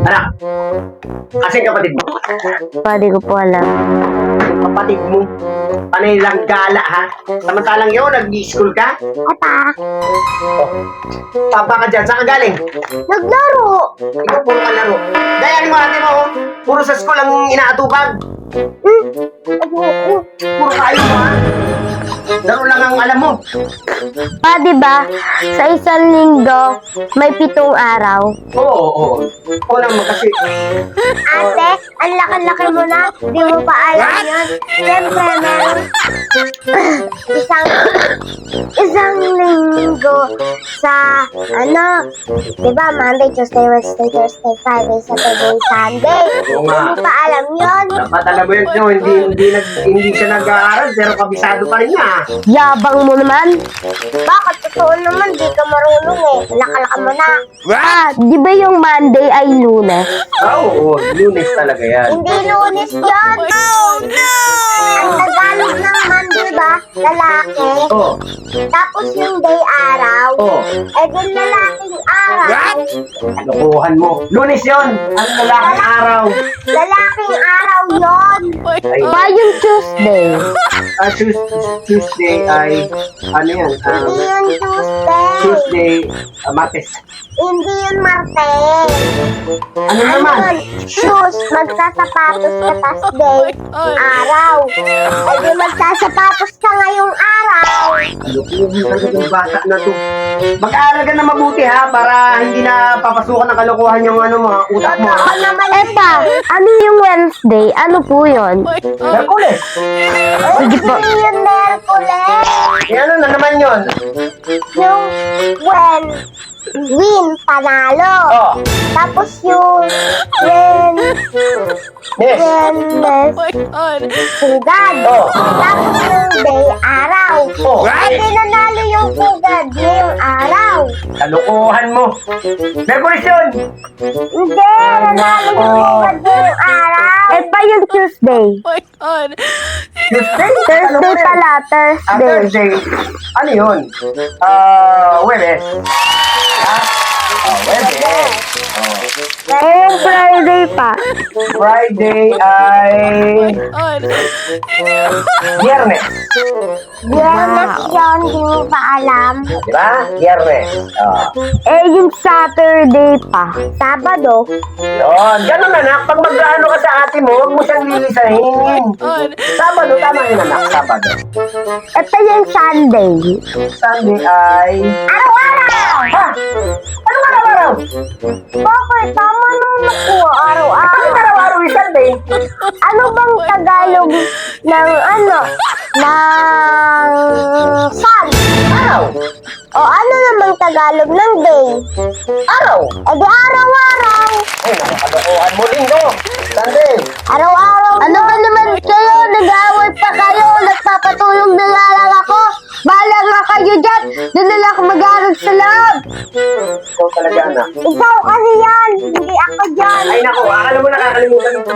Anak, kasi kapatid mo. Pwede ko po alam. Kapatid mo. Panay lang gala, ha? Samantalang yun, nag-school ka? Apa, Papa ka dyan, saan ka galing? naglaro. Ikaw puro ka laro. Dayanin mo ate mo, oh. Puro sa school ang inaatupag. Puro kayo mo, ha? Laro lang ang alam mo. Pa, di ba? Sa isang linggo, may 7 araw. Oo. Oo naman kasi. Ate, ang laki-laki mo na. Di mo pa alam yun. Siyempre, meron isang linggo sa, di ba, Monday, Tuesday, Wednesday, Thursday, Friday, Saturday, Sunday. Oo Di nga. mo pa alam yun. Dapat alam mo yun, no? Hindi siya nag-aaral, pero kabisado pa rin niya. Yabang mo naman. Bakit? Totoo naman, di ka marunong eh. Laka-laka mo na. Ah, di ba yung Monday ay Lunes? Oo, Lunes talaga yan. Hindi Lunes yun. Oh, no! Ang Tagalog ng Monday ba? Lalaki. Oo. Tapos yung day araw. Oo. Eh, din lalaking araw. Lokohan mo. Lunes yun. Ang lalaking araw. Lalaking araw yun. Ay, Pa yung Tuesday. Tuesday ay, ano yan? Hindi yun Tuesday. Tuesday, Martes. Hindi yun Martes. Ano naman? Shoes, magsasapatos ka tas day, araw. Ay di magsasapatos ka ngayong araw. Kalokohan talaga ng bata na to. Mag-aaral ka na mabuti ha, para hindi na papasukan ng kalokohan yung mga utak mo. Totoo naman. Pa, ano yung Wednesday? Ano po yun? Merkules. Sige po. Hindi yun Merkules. Ano na naman yun? Yung win, panalo. Oh, Tapos yung yes. Pugad. Oh. Tapos yung day, araw. Oh. Ay, nanalo yung pugad ngayong araw. Kalokohan mo. Merkules yun. Hindi, nanalo yung pugad ngayong araw. Eh, pa yung Tuesday. Tuesday? Thursday pala, Thursday. Thursday. Ano yun? Webes. Webes. Eh, yung Friday pa. Friday ay Biyernes. Biyernes yun, di mo pa alam. Di ba? Biyernes. Eh, yung Saturday pa. Sabado. Yun. Ganun anak. Pag mag-ano ka sa ate mo, huwag mo siyang lilisahin. Sabado. Tama yun anak. Sabado. Ito yung Sunday. Sunday ay... Araw-araw! Ha? Anong araw-araw? Bakit? Tama nung nakuha araw-araw. Anong araw-araw yung Sunday? Ano bang Tagalog ng ng sun? Araw. O ano namang Tagalog ng day? Araw. E di araw-araw. Ay, nakakalokohan mo din, no? Sunday. Araw-araw. Ano ba naman kayo? Nag-aaway pa kayo. Nagpapatulong na nga lang ako. Bahala nga kayo dyan. Doon na lang ako mag-aaral sa loob. Ikaw talaga anak. Ikaw kasi yan. Hindi ako dyan. Ay naku, akala mo nakakalimutan ito.